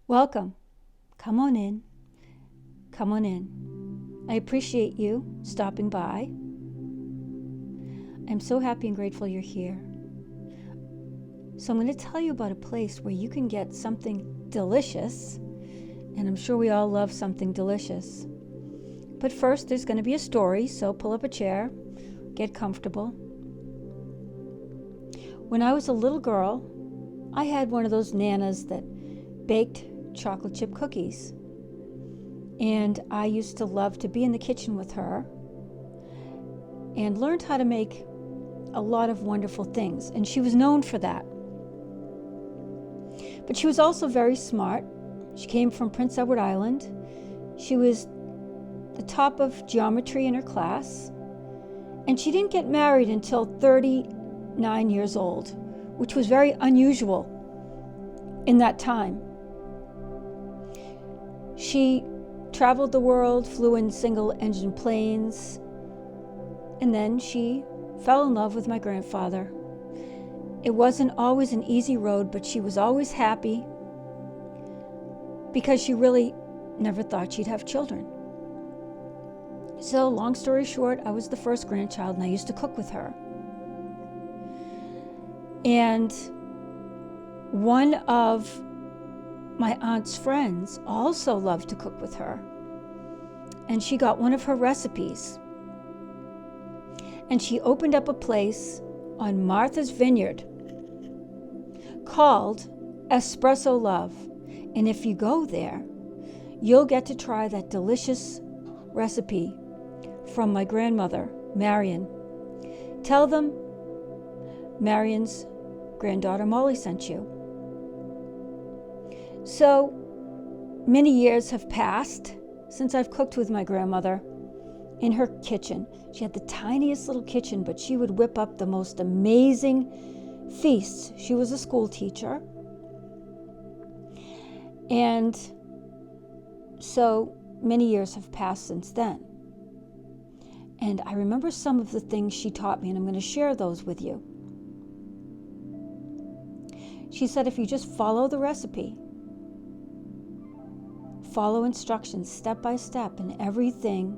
Welcome. Come on in. Come on in. I appreciate you stopping by. I'm so happy and grateful you're here. So I'm going to tell you about a place where you can get something delicious, and I'm sure we all love something delicious. But first, there's going to be a story, so pull up a chair, get comfortable. When I was a little girl, I had one of those nanas that baked chocolate chip cookies. And I used to love to be in the kitchen with her and learned how to make a lot of wonderful things. And she was known for that. But she was also very smart. She came from Prince Edward Island. She was the top of geometry in her class. And she didn't get married until 39 years old, which was very unusual in that time. She traveled the world, flew in single-engine planes, and then she fell in love with my grandfather. It wasn't always an easy road, but she was always happy because she really never thought she'd have children. So, long story short, I was the first grandchild, and I used to cook with her. And one of my aunt's friends also loved to cook with her. And she got one of her recipes. And she opened up a place on Martha's Vineyard called Espresso Love. And if you go there, you'll get to try that delicious recipe from my grandmother, Marion. Tell them Marion's granddaughter Molly sent you. So many years have passed since I've cooked with my grandmother in her kitchen. She had the tiniest little kitchen, but she would whip up the most amazing feasts. She was a school teacher. And so many years have passed since then. And I remember some of the things she taught me, and I'm going to share those with you. She said, if you just follow the recipe, follow instructions step by step, and everything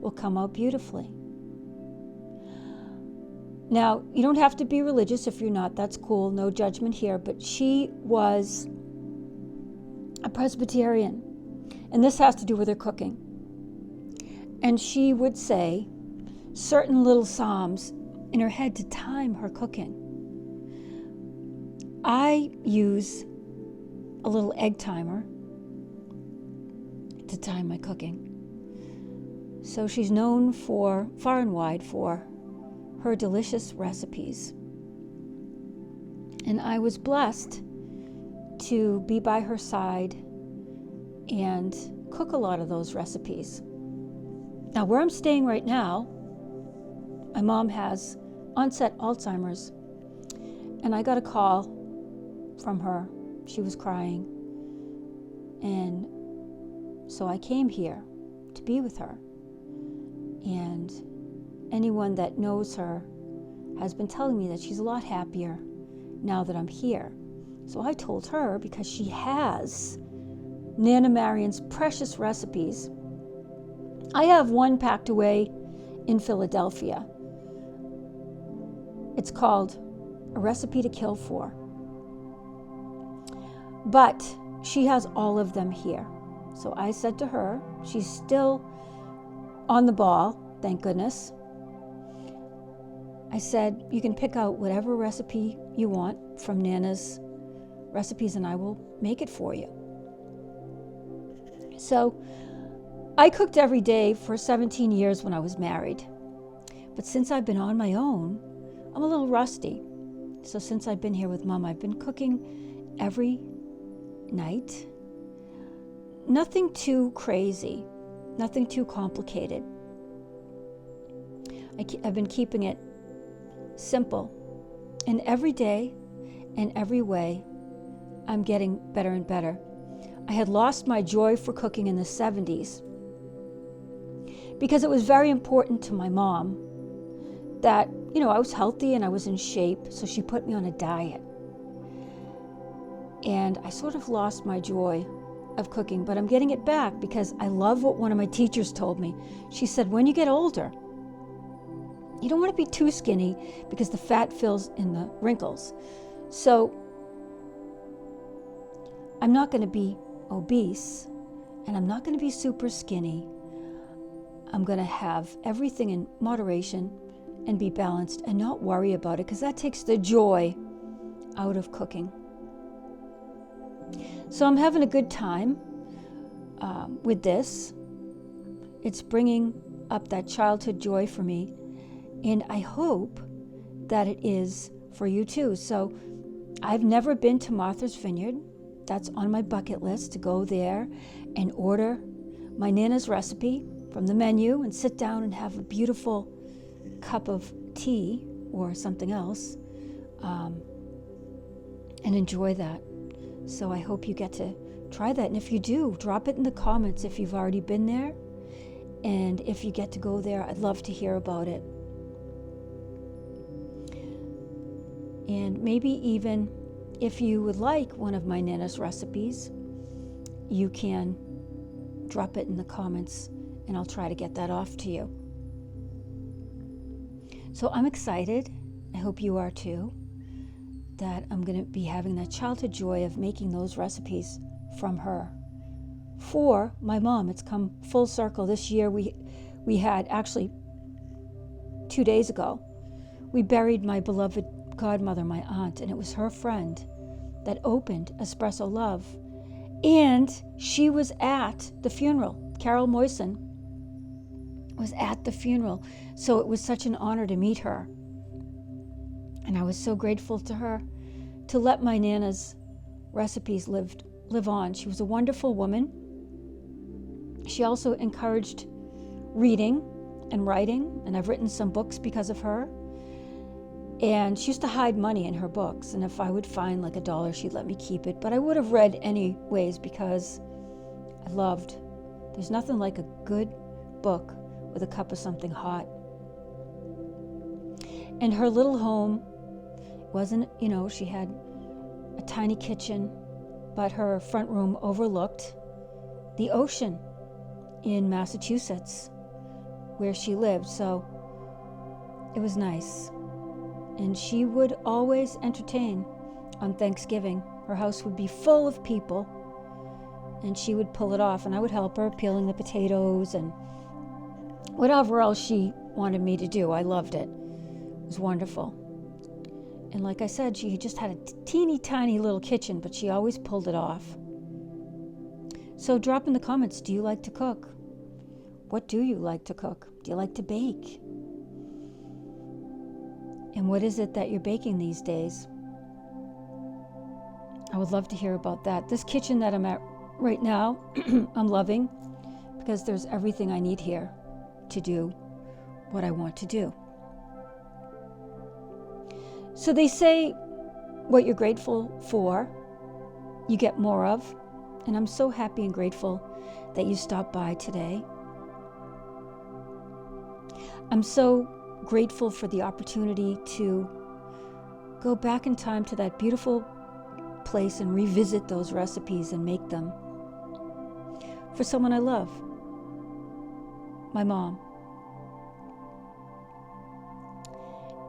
will come out beautifully. Now, you don't have to be religious if you're not. That's cool. No judgment here. But she was a Presbyterian, and this has to do with her cooking. And she would say certain little psalms in her head to time her cooking. I use a little egg timer to time my cooking. So she's known for far and wide for her delicious recipes. And I was blessed to be by her side and cook a lot of those recipes. Now, where I'm staying right now, my mom has onset Alzheimer's, and I got a call from her. She was crying, and so I came here to be with her. And anyone that knows her has been telling me that she's a lot happier now that I'm here. So I told her, because she has Nanna Marion's precious recipes. I have one packed away in Philadelphia. It's called A Recipe to Kill For. But she has all of them here. So I said to her, she's still on the ball, thank goodness. I said, you can pick out whatever recipe you want from Nana's recipes and I will make it for you. So I cooked every day for 17 years when I was married. But since I've been on my own, I'm a little rusty. So since I've been here with Mom, I've been cooking every night. Nothing too crazy, nothing too complicated. I've been keeping it simple. And every day and every way, I'm getting better and better. I had lost my joy for cooking in the 70s because it was very important to my mom that, I was healthy and I was in shape, so she put me on a diet. And I sort of lost my joy of cooking, but I'm getting it back because I love what one of my teachers told me. She said, when you get older, you don't want to be too skinny because the fat fills in the wrinkles. So I'm not going to be obese, and I'm not going to be super skinny. I'm going to have everything in moderation and be balanced and not worry about it, because that takes the joy out of cooking. So I'm having a good time with this. It's bringing up that childhood joy for me, and I hope that it is for you too. So I've never been to Martha's Vineyard. That's on my bucket list, to go there and order my Nana's recipe from the menu and sit down and have a beautiful cup of tea or something else and enjoy that. So I hope you get to try that. And if you do, drop it in the comments if you've already been there. And if you get to go there, I'd love to hear about it. And maybe even if you would like one of my Nana's recipes, you can drop it in the comments and I'll try to get that off to you. So I'm excited, I hope you are too, that I'm going to be having that childhood joy of making those recipes from her for my mom. It's come full circle. This year we had, actually 2 days ago, we buried my beloved godmother, my aunt, and it was her friend that opened Espresso Love, and she was at the funeral. Carol Moyson was at the funeral, so it was such an honor to meet her, and I was so grateful to her to let my Nana's recipes live on. She was a wonderful woman. She also encouraged reading and writing, and I've written some books because of her. And she used to hide money in her books, and if I would find like $1, she'd let me keep it. But I would have read anyways because I loved. There's nothing like a good book with a cup of something hot. And her little home wasn't, she had a tiny kitchen, but her front room overlooked the ocean in Massachusetts where she lived. So it was nice. And she would always entertain on Thanksgiving. Her house would be full of people, and she would pull it off, and I would help her peeling the potatoes and whatever else she wanted me to do. I loved it. It was wonderful. And like I said, she just had a teeny tiny little kitchen, but she always pulled it off. So drop in the comments, do you like to cook? What do you like to cook? Do you like to bake? And what is it that you're baking these days? I would love to hear about that. This kitchen that I'm at right now, I'm loving, because there's everything I need here to do what I want to do. So they say what you're grateful for, you get more of. And I'm so happy and grateful that you stopped by today. I'm so grateful for the opportunity to go back in time to that beautiful place and revisit those recipes and make them for someone I love, my mom.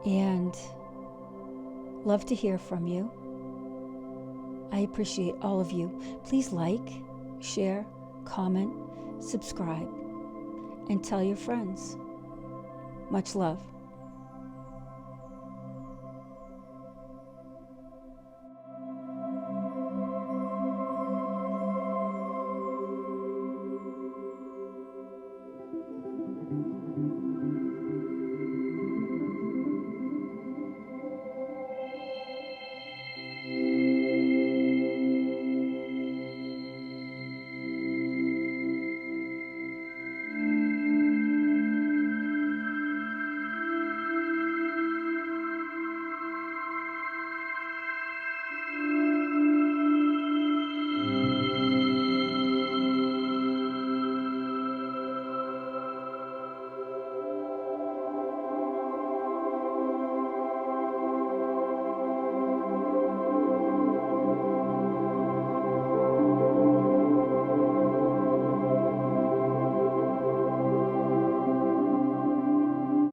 And love to hear from you. I appreciate all of you. Please like, share, comment, subscribe, and tell your friends. Much love.